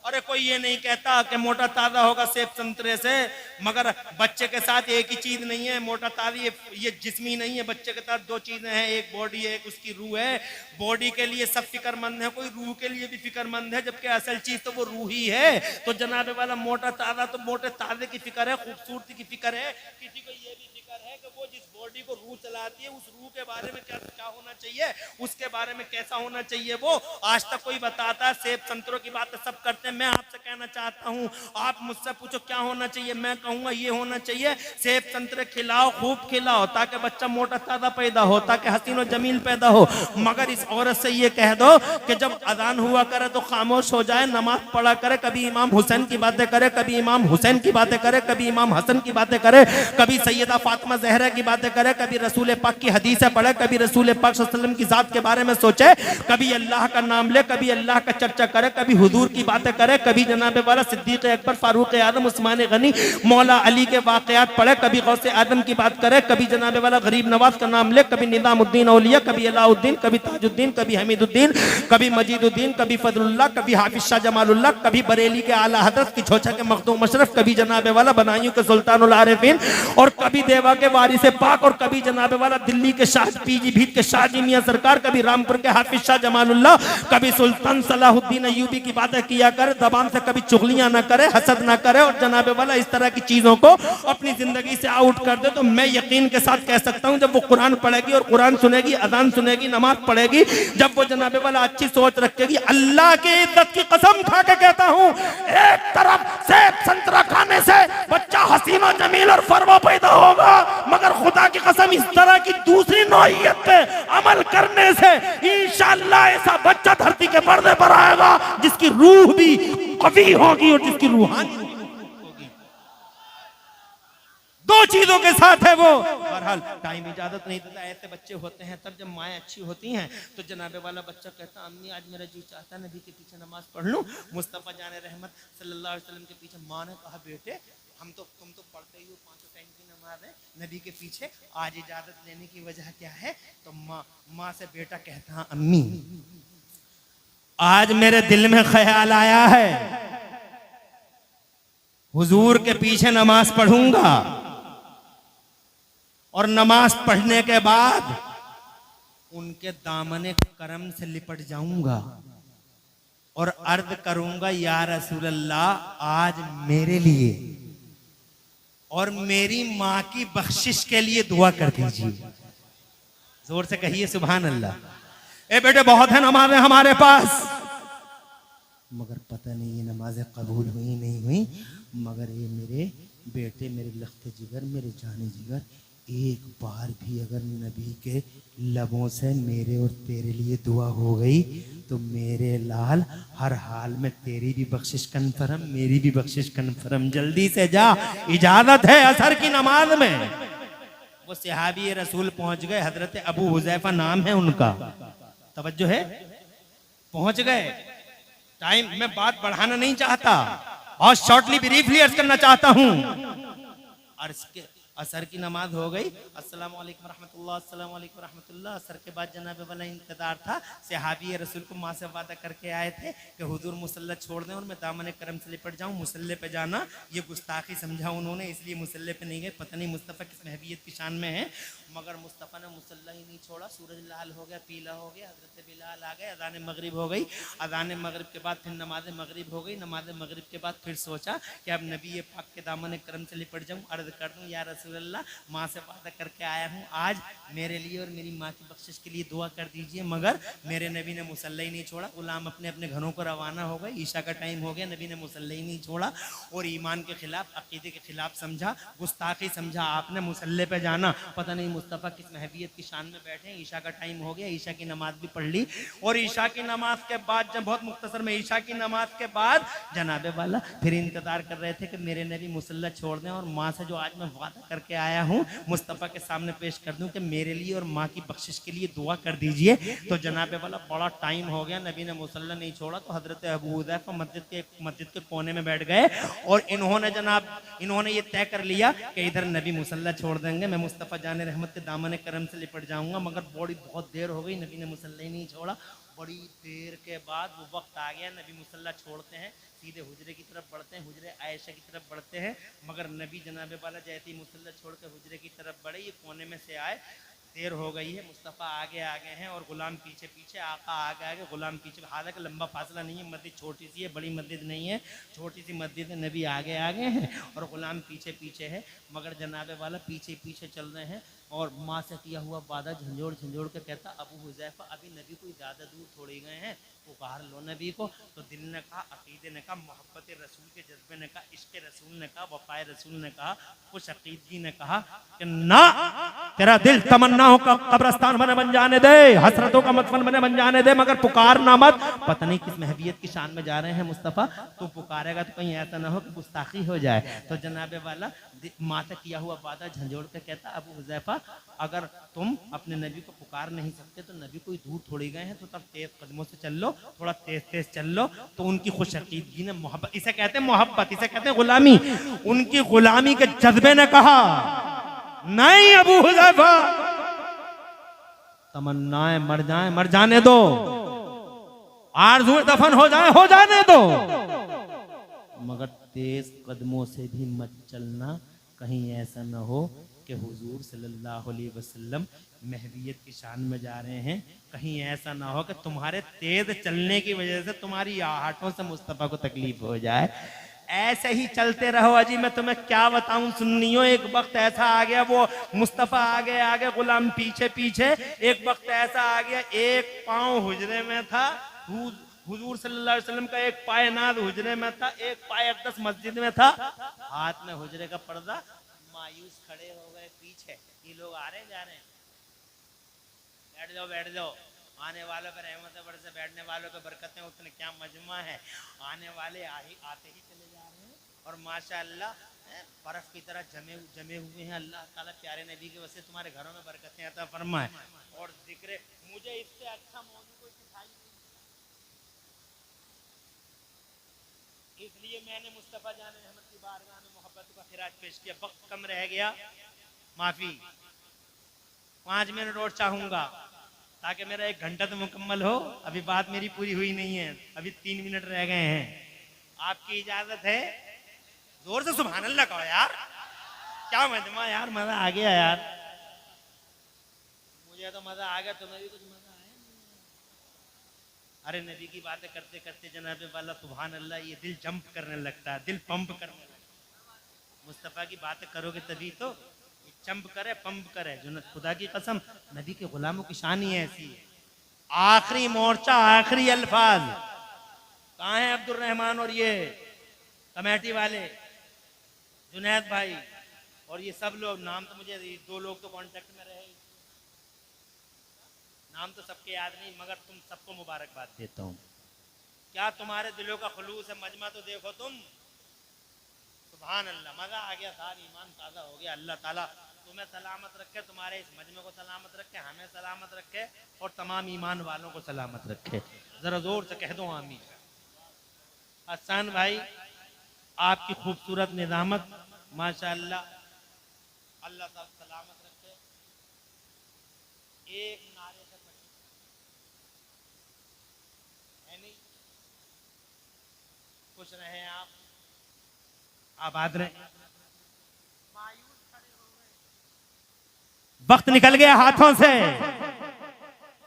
अरे कोई ये नहीं कहता कि मोटा ताजा होगा सेब संतरे से, मगर बच्चे के साथ एक ही चीज नहीं है। मोटा ताजा ये जिस्मी नहीं है, बच्चे के साथ दो चीजें हैं, एक बॉडी है, एक उसकी रूह है। बॉडी के लिए सब फिक्रमंद है, कोई रूह के लिए भी फिक्रमंद है, जबकि असल चीज तो वो रूह ही है। तो जनाबे वाला मोटा ताजा तो मोटे ताजे की फिक्र है, खूबसूरती की फिक्र है। किसी को ये भी फिक्र है कि वो जिस बॉडी को रूह चलाती है, उस रूह के बारे में क्या होना चाहिए, उसके बारे में कैसा होना चाहिए। वो आज तक कोई बताता है? सेब संतरों की बात सब करते हैं। मैं आपसे कहना चाहता हूं, आप मुझसे पूछो क्या होना चाहिए, मैं कहूंगा ये होना चाहिए, सेब संतरे खिलाओ, खूब खिलाओ, ताकि बच्चा मोटा ताजा पैदा हो, ताकि हसीन और जमील पैदा हो। मगर इस औरत से ये कह दो कि जब अजान हुआ करे तो खामोश हो जाए, नमाज पढ़ा करे, कभी इमाम हुसैन की बातें करे, कभी इमाम हुसैन की बातें करे, कभी इमाम हसन की बातें करे, कभी सैयदा फातिमा ज़हरा की बातें करे, कभी रसूल पाक की हदीसें पढ़े, कभी रसूल पाक सल्लल्लाहु अलैहि वसल्लम की जात के बारे में सोचे, कभी अल्लाह का नाम ले, कभी अल्लाह का चर्चा करे, कभी हुजूर की बातें करे, कभी जनाबे वाला सिद्दीक अकबर, फारूक आजम, उस्मान गनी, मौला अली के वाकयात पढ़े, कभी गौसे आदम की बात करे, कभी जनाबे वाला गरीब नवाज का नाम ले, कभी निजामुद्दीन औलिया, कभी अलाउद्दीन, कभी ताजुद्दीन, कभी हमीदुद्दीन, कभी मजीदुद्दीन, कभी फजलुल्लाह, कभी हाफिज शाह जमालुल्लाह, कभी बरेली के आला हजरत की छोचा के मखदूम मशरफ, कभी जनाबे वाला बनाइयों के सुल्तानुल आरिफीन, और कभी देवा के वारिस पाक, और कभी जनाबे वाला दिल्ली के शाह पीलीभीत के शाहजी मियां सरकार, कभी रामपुर के हाफिज शाह जमालुल्लाह, कभी सुल्तान सलाहुद्दीन अय्यूबी की बातें किया करे, जबान से कभी चुगलियां ना करे, हसद ना करे, और जनाबे वाला इस तरह की चीजों को अपनी जिंदगी से आउट कर दे। तो मैं यकीन के साथ कह सकता हूं, जब वो कुरान पढ़ेगी और कुरान सुनेगी, अजान सुनेगी, नमाज पढ़ेगी, जब वो जनाबे वाला अच्छी सोच रखेगी, अल्लाह की इज्जत की कसम खा के कहता हूं, एक तरफ सेब संतरा खाने से बच्चा हसीन और जमील और फरवा पैदा होगा, मगर खुदा की कसम इस तरह की दूसरी नौइयत पे अमल करने से इंशाअल्लाह ऐसा बच्चा धरती के पर्दे पर आएगा जिसकी रूह भी कवी होगी और जिसकी रूहानी होगी। दो चीजों के साथ है वो। बहरहाल टाइम इजाजत नहीं देता, ऐसे बच्चे होते हैं तब जब माएँ अच्छी होती हैं तो जनाबे वाला बच्चा कहता, अम्मी आज मेरा जी चाहता है नबी के पीछे नमाज पढ़ लूं, मुस्तफ़ा जाने रहमत सल्लल्लाहु अलैहि वसल्लम के पीछे। माँ ने कहा, बेटे तुम तो पढ़ते ही हो, 5 टाइम की नमाज है नबी के पीछे, आज इजाजत लेने की वजह क्या है? तो माँ से बेटा कहता, अम्मी आज मेरे दिल में ख्याल आया है, हुजूर के पीछे नमाज पढ़ूंगा, और नमाज पढ़ने के बाद उनके दामने करम से लिपट जाऊंगा और अर्ज करूंगा, या रसूल अल्लाह आज मेरे लिए और मेरी माँ की बख्शिश के लिए दुआ कर दीजिए। जोर से कहिए सुभान अल्लाह। ए बेटे बहुत है नमाजें हमारे पास, मगर पता नहीं ये नमाजें कबूल हुई नहीं हुई, मगर ये मेरे बेटे, मेरे लख्ते जिगर, मेरे जाने जिगर, एक बार भी अगर नबी के लबों से मेरे और तेरे लिए दुआ हो गई तो मेरे लाल हर हाल में तेरी भी बख्शिश कन्फर्म, मेरी भी बख्शिश कन्फर्म। जल्दी से जा, इजाजत है असर की नमाज में। वो सहाबी रसूल पहुंच गए, हजरत अबू हुजैफा नाम है उनका, तवज्जो है, पहुंच गए। टाइम में बात बढ़ाना नहीं चाहता, बहुत शॉर्टली ब्रीफली अर्ज करना चाहता हूं। अर्ज के असर की नमाज हो गई, अस्सलामु अलैकुम रहमतुल्लाह, अस्सलामु अलैकुम रहमतुल्लाह। असर के बाद जनाब वाला इंतजार था, सहाबी रसूल को माँ से वादा करके आए थे कि हुजूर मुसल्ला छोड़ दें और मैं दामन करम से लिपट जाऊं। मुसल्ले पे जाना ये गुस्ताखी समझा उन्होंने, इसलिए मुसल्ले पे नहीं गए। पता नहीं मुस्तफ़ा किस महबीयत की शान में है, मगर मुस्तफ़ा ने मुसल्ला ही नहीं छोड़ा। सूरज लाल हो गया, पीला हो गया, हजरत बिलाल आ गए, अज़ान मगरिब हो गई। अज़ान मगरिब के बाद फिर नमाज मगरिब हो गई। नमाज मगरिब के बाद फिर सोचा कि अब नबी पाक के दामन करम से लिपट जाऊं, अर्ज़ कर दूं, या रसूल रसूलल्लाह माँ से वादा करके आया हूँ, आज मेरे लिए और मेरी माँ की बख्शिश के लिए दुआ कर दीजिए। मगर मेरे नबी ने मुसल्ला ही नहीं छोड़ा। गुलाम अपने अपने घरों को रवाना हो गए। ईशा का टाइम हो गया, नबी ने मुसल्ला ही नहीं छोड़ा और ईमान के खिलाफ, अकीदे के खिलाफ समझा, गुस्ताखी समझा आपने मुसल्ले पे जाना। पता नहीं मुस्तफ़ा किस महवियत की शान में बैठे हैं। ईशा का टाइम हो गया, ईशा की नमाज भी पढ़ ली और ईशा की नमाज के बाद, जब बहुत मुख्तसर में, ईशा की नमाज के बाद जनाबे वाला फिर इंतजार कर रहे थे कि मेरे नबी मुसल्ला छोड़ दें और माँ से जो आज मैं वादा करके आया हूँ मुस्तफ़ा के सामने पेश कर दूं कि मेरे लिए और माँ की बख्शिश के लिए दुआ कर दीजिए। तो जनाबे वाला बड़ा टाइम हो गया, नबी ने मुसल्ला नहीं छोड़ा। तो हजरत अबू हुज़ैफा मस्जिद के कोने में बैठ गए और इन्होंने ये तय कर लिया कि इधर नबी मुसल्ला छोड़ देंगे, मैं मुस्तफ़ा जाने रहमत के दामन करम से लिपट जाऊंगा। मगर बहुत देर हो गई, नबी ने मुसल्ला ही नहीं छोड़ा। बड़ी देर के बाद वो वक्त आ गया, नबी मुसल्ला छोड़ते हैं, सीधे हुजरे की तरफ बढ़ते हैं, हुजरे आयशा की तरफ बढ़ते हैं। मगर नबी जनाबे वाला जैसे ही मुसल्ला छोड़ के हुजरे की तरफ बढ़े, ये कोने में से आए, देर हो गई है, मुस्तफ़ा आगे आगे हैं और गुलाम पीछे पीछे, आका आगे आगे, गुलाम पीछे। हालांकि लंबा फासला नहीं है, मस्जिद छोटी सी है, बड़ी मस्जिद नहीं है, छोटी सी मस्जिद है। नबी आगे आगे हैं और गुलाम पीछे पीछे है। मगर जनाबे वाला पीछे पीछे चल रहे हैं और माँ से किया हुआ वादा झंझोड़ झंझोड़ के कहता, अबू हुज़ैफा अभी नबी कोई ज़्यादा दूर थोड़ी गए हैं, पुकार लो नबी को। तो दिल ने कहा, अकीदे ने कहा, मोहब्बत रसूल के जज्बे ने कहा, इश्क रसूल ने कहा, वफ़ाए रसूल ने कहा, खुश अकीदगी ने कहा कि ना, तेरा दिल तमन्नाओं का कब्रस्तान बन जाने दे, हसरतों का मदफन बन जाने दे, मगर पुकारना मत। पता नहीं किस महवियत की शान में जा रहे हैं मुस्तफ़ा, तो पुकारेगा तो कहीं ऐसा ना हो कि गुस्ताखी हो जाए। तो जनाबे वाला माँ से किया हुआ वादा झंझोड़ के कहता, अबू हुज़ैफा अगर तुम अपने नबी को पुकार नहीं सकते तो नबी कोई दूर थोड़ी गए हैं, तो तब तेज कदमों से चल लो, थोड़ा तेज तेज चल लो। तो उनकी खुश अकीदगी ने, मोहब्बत, इसे कहते हैं मोहब्बत, इसे कहते हैं गुलामी, उनकी गुलामी के जज्बे ने कहा, नहीं अबू हुज़ैफा, तमन्नाएं मर जाने दो, आरज़ू दफन हो जाने दो, मगर तेज कदमों से भी मत चलना, कहीं ऐसा न हो कि हुजूर सल्लल्लाहु अलैहि वसल्लम महवियत की शान में जा रहे हैं। कहीं ऐसा ना हो कि तुम्हारे तेज चलने की वजह से तुम्हारी आहटों से मुस्तफ़ा को तकलीफ हो जाए। ऐसे ही चलते रहो। अजी मैं तुम्हें क्या बताऊं सुन्नियों, एक वक्त ऐसा आ गया, वो मुस्तफ़ा आगे आगे, गुलाम पीछे पीछे। एक वक्त ऐसा आ गया, एक पाँव हुजरे में था, हुजूर सल्लल्लाहु अलैहि वसल्लम का एक पाय नाद हुजरे में था, एक पाय अक़दस मस्जिद में था, हाथ में हुजरे का पर्दा। मायूस खड़े हो गए पीछे, ये लोग आ रहे जा रहे हैं, बैठ जाओ, आने वालों पर रहमत बरसे, बैठने वालों पर बरकतें उतने, क्या मजमा है। आने वाले आते ही चले जा रहे हैं और माशाअल्लाह बर्फ की तरह जमे हुए हैं। अल्लाह ताला प्यारे नबी के वजह से तुम्हारे घरों में बरकतें अता फरमाए। और जिक्र मुझे इससे अच्छा मौजू कोई दिखाई नहीं, इसलिए मैंने मुस्तफ़ा जाने रहमत की बारगाह में मोहब्बत का खिराज पेश किया। वक्त कम रह गया, माफी, 5 मिनट और चाहूंगा ताकि मेरा 1 घंटा तो मुकम्मल हो। अभी बात मेरी पूरी हुई नहीं है, अभी 3 मिनट रह गए हैं। आपकी इजाजत है? जोर से सुभान अल्लाह कहो यार, क्या मजमा यार, मजा आ गया यार, मुझे तो मजा आ गया, तुम्हें भी कुछ मजा आया? अरे नबी की बातें करते करते जनाबे वाला सुभान अल्लाह, ये दिल जंप करने लगता है, दिल पंप करने लगता है। मुस्तफ़ा की बातें करोगे तभी तो चंप करे, पंप करे। जो खुदा की कसम, नबी के गुलामों की शान ही ऐसी है। आखिरी मोर्चा, आखिरी अल्फाज, कहाँ है अब्दुल रहमान और ये कमेटी वाले, जुनैद भाई और ये सब लोग? नाम तो मुझे 2 लोग तो कांटेक्ट में रहे, नाम तो सबके याद नहीं, मगर तुम सबको मुबारकबाद देता हूँ। क्या तुम्हारे दिलों का खुलूस है, मजमा तो देखो तुम। सुभान अल्लाह, मजा आ गया, सारा ईमान ताज़ा हो गया। अल्लाह ताला तुम्हें सलामत रखे, तुम्हारे इस मजमे को सलामत रखे, हमें सलामत रखे और तमाम ईमान वालों को सलामत रखे। जरा जोर से कह दो आमीन। हसन भाई, आपकी खूबसूरत निजामत, माशाअल्लाह, अल्लाह ताला सलामत रखे। एक नारे से है नहीं, खुश रहे आप, आबाद रहे। वक्त निकल गया हाथों से,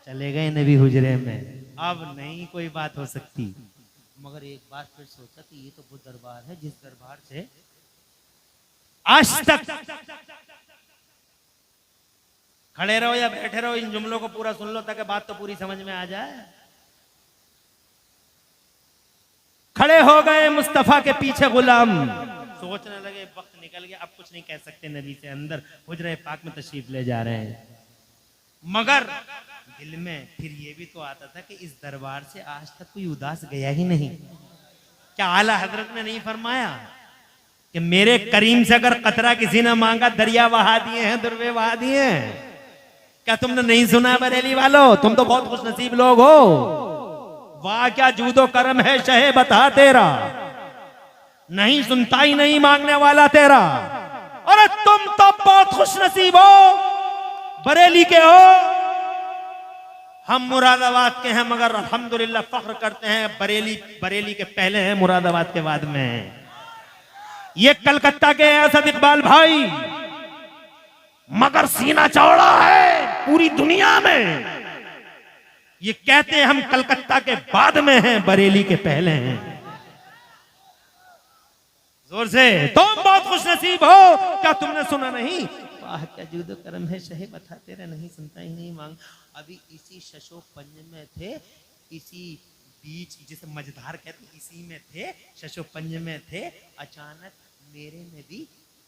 चले गए नबी हुजरे में, अब नहीं कोई बात हो सकती। मगर एक बात फिर सोचा कि ये तो वो दरबार है जिस दरबार से आज तक खड़े रहो या बैठे रहो, इन जुमलों को पूरा सुन लो ताकि बात तो पूरी समझ में आ जाए। खड़े हो गए मुस्तफा के पीछे गुलाम, सोचने लगे वक्त निकल गया, अब कुछ नहीं कह सकते नबी से, अंदर हुजरे पाक में तशरीफ ले जा रहे हैं। मगर दिल में फिर ये भी तो आता था कि इस दरबार से आज तक कोई उदास गया ही नहीं। क्या आला हजरत ने नहीं फरमाया कि मेरे करीम से अगर कतरा किसी ने मांगा दरिया बहा दिए हैं, दुर्वे बहा दिए हैं? क्या तुमने नहीं सुना बरेली वालों? तुम तो बहुत खुशनसीब लोग हो। वाह क्या जूदो करम है शहे बता तेरा, नहीं सुनता ही नहीं मांगने वाला तेरा। अरे तुम तो बहुत खुशनसीब हो, बरेली के हो, हम मुरादाबाद के हैं, मगर अल्हम्दुलिल्लाह फख्र करते हैं बरेली के पहले हैं, मुरादाबाद के बाद में हैं। ये कलकत्ता के असद इकबाल भाई, मगर सीना चौड़ा है पूरी दुनिया में। ये कहते हैं हम कलकत्ता के बाद में हैं, बरेली के पहले हैं। जोर से, तुम बहुत खुशनसीब हो। क्या तुमने सुना नहीं? वाह क्या जूदो करम है शहे बता तेरा, नहीं सुनता ही नहीं मांग। अभी इसी शशो पंज में थे, इसी बीच जिसे मझधार कहते इसी में थे, शशो पंज में थे। अचानक मेरे नबी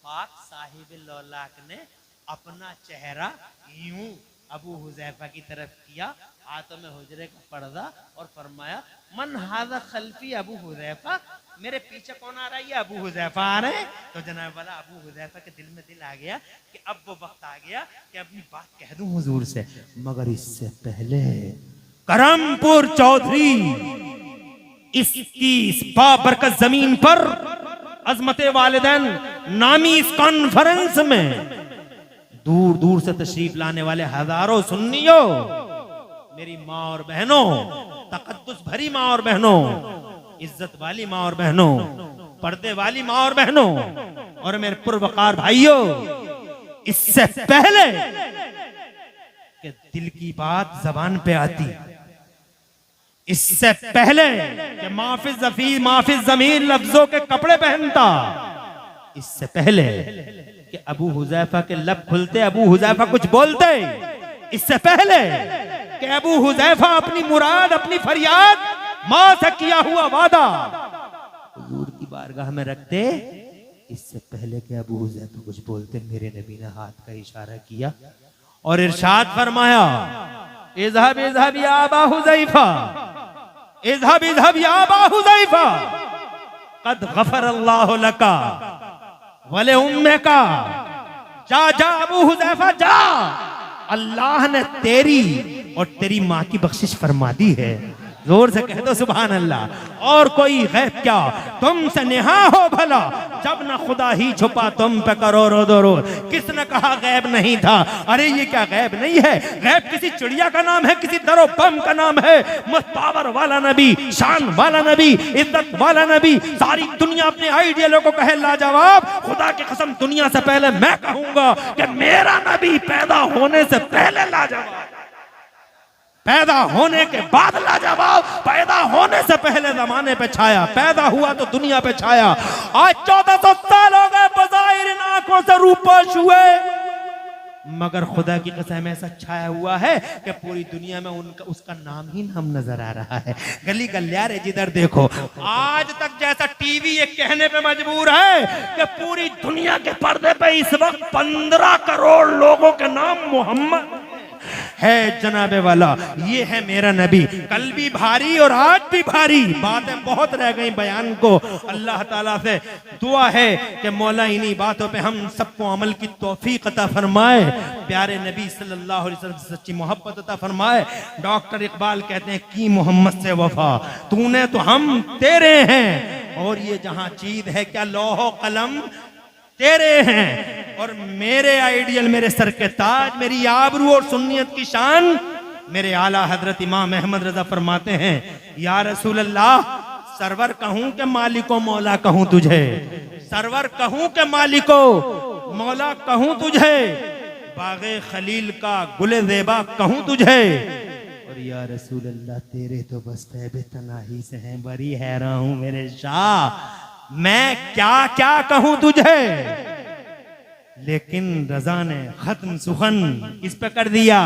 पाक साहिब लौलाक ने अपना चेहरा यूं अबू हुजैफा की तरफ किया, हाथों में हुजरे का पर्दा, और फरमाया मन हाजा खल्फी अबू हुजैफा, मेरे पीछे कौन आ रहा है? ये अबू हुजैफा आ रहे हैं। तो जनाब वाला अबू हुजैफा के दिल में दिल आ गया कि अब वो वक्त आ गया कि अपनी बात कह दूं हुजूर से। मगर इससे पहले करमपुर चौधरी इसकी इस बाबरकत जमीन पर अजमत वालिदैन नामी इस कॉन्फ्रेंस में दूर दूर से तशरीफ लाने वाले हजारों सुन्नियों, मेरी माँ और बहनों, तकद्दुस भरी माँ और बहनों, इज्जत वाली माँ और बहनों, पर्दे वाली माँ और बहनों, और मेरे पुरवकार भाइयों, इससे पहले कि दिल की बात जबान पे आती, इससे पहले कि माफिज जमीन लफ्जों के कपड़े पहनता, इससे पहले कि अबू हुजैफा के लब खुलते, अबू हुजैफा कुछ बोलते, इससे पहले कि अबू हुजैफा अपनी मुराद, अपनी फरियाद, मां से किया हुआ वादा हुजूर की बारगाह में रखते, इससे पहले कि अबू हुजैफा कुछ बोलते, मेरे नबी ने हाथ का इशारा किया और इरशाद फरमाया, इज़हब इज़हब या अबा हुजैफा, इज़हब इज़हब या अबा हुजैफा, कद गफर अल्लाहु लका वले उम्मे का, जा जा अबू हुजैफा जा, अल्लाह ने तेरी और तेरी माँ की बख्शिश फरमा दी है। जोर से कह दो सुभान अल्लाह। और कोई गैब क्या तुमसे नेहा हो भला, जब न खुदा ही छुपा तुम पे करो रो दो रो। किसने कहा गैब नहीं था? अरे ये क्या गैब नहीं है? गैब किसी चिड़िया का नाम है, किसी दरो बम का नाम है। पावर वाला नबी, शान वाला नबी, इज्जत वाला नबी, सारी दुनिया अपने आइडियलों को कहे लाजवाब। खुदा की कसम दुनिया से पहले मैं कहूंगा कि मेरा नबी पैदा होने से पहले लाजवाब, पैदा होने के बाद लाजवाब, पैदा होने से पहले जमाने पे छाया, पैदा हुआ तो दुनिया पे छाया। आज 1400 साल हो गए बज़ाहिर इन आंखों से रूपोश हुए, मगर खुदा की कसम ऐसा छाया हुआ है कि पूरी दुनिया में उनका उसका नाम ही नाम नजर आ रहा है। गली गलियारे जिधर देखो, आज तक जैसा टीवी ये कहने पे मजबूर है कि पूरी दुनिया के पर्दे पे इस वक्त 15 करोड़ लोगों के नाम मोहम्मद है जनाबे वाला। ये है मेरा नबी। कल भी भारी और आज भी भारी, बातें बहुत रह गई बयान को। अल्लाह ताला से दुआ है कि मौला इन्हीं बातों पे हम सबको अमल की तौफीक अता फरमाए, प्यारे नबी सल्लल्लाहु अलैहि वसल्लम से सच्ची मोहब्बत अता फरमाए। डॉक्टर इकबाल कहते हैं की मोहम्मद से वफा, तूने तो हम तेरे हैं, और ये जहां चीज है क्या लौहो कलम तेरे हैं, और मेरे आइडियल, मेरे सर के ताज, मेरी आबरू और सुन्नियत की शान मेरे आला हजरत इमाम अहमद रजा फरमाते हैं, या रसूल अल्लाह, सरवर कहूं के मालिको मौला कहूं तुझे, सरवर कहूं के मालिको मौला कहूं तुझे, बागे खलील का गुले ज़ेबा कहूं तुझे, और या रसूल अल्लाह तेरे तो बस तैबे तनाही से हैं, बड़ी हैरान हूं मेरे शाह, मैं क्या क्या कहूं तुझे। लेकिन रजा ने खत्म सुखन इस पे कर दिया।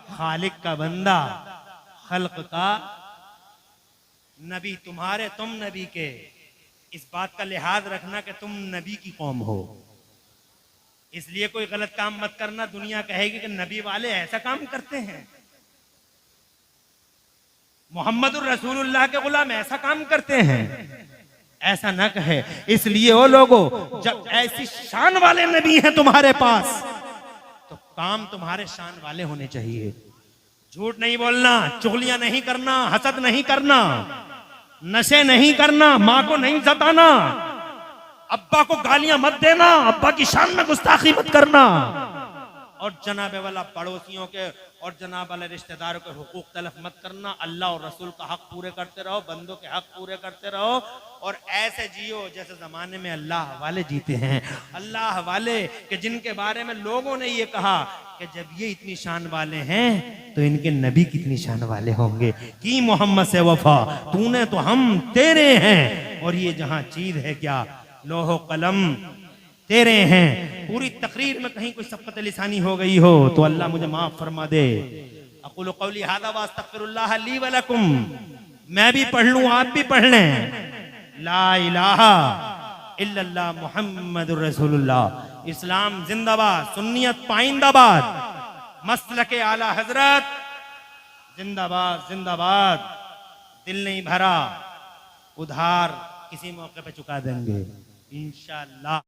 खालिक का बंदा, खल्क का नबी, तुम नबी के, इस बात का लिहाज रखना कि तुम नबी की कौम हो। इसलिए कोई गलत काम मत करना, दुनिया कहेगी कि नबी वाले ऐसा काम करते हैं, मोहम्मदुर रसूलुल्लाह के गुलाम ऐसा काम करते हैं, ऐसा ना कहे। इसलिए वो लोगों, जब ऐसी शान वाले नबी हैं तुम्हारे पास, तो काम तुम्हारे शान वाले होने चाहिए। झूठ नहीं बोलना, चुगलियां नहीं करना, हसद नहीं करना, नशे नहीं करना, माँ को नहीं सताना, अब्बा को गालियां मत देना, अब्बा की शान में गुस्ताखी मत करना, और जनाबे वाला पड़ोसियों के और जनाब वाले रिश्तेदारों के हुकूक तलफ मत करना। अल्लाह और रसूल का हक पूरे करते रहो, बंदों के हक पूरे करते रहो, और ऐसे जियो जैसे जमाने में अल्लाह वाले जीते हैं। अल्लाह वाले कि जिनके बारे में लोगों ने ये कहा कि जब ये इतनी शान वाले हैं तो इनके नबी कितनी शान वाले होंगे। की मोहम्मद से वफा तूने तो हम तेरे हैं, और ये जहां चीज है क्या लोहो कलम तेरे हैं। पूरी तकरीर में कहीं कोई सबकत लिसानी हो गई हो तो अल्लाह मुझे माफ फरमा दे। अक़ूलु क़ौली हाज़ा व अस्तग़फ़िरुल्लाह ली व लकुम। मैं भी पढ़ लूं, आप भी पढ़ लें। ला इलाहा इल्लल्लाह मुहम्मदुर रसूलुल्लाह। इस्लाम जिंदाबाद, सुन्नियत पाइंदाबाद, मसलके आला हजरत जिंदाबाद जिंदाबाद। दिल नहीं भरा, उधार किसी मौके पे चुका देंगे इंशाअल्लाह।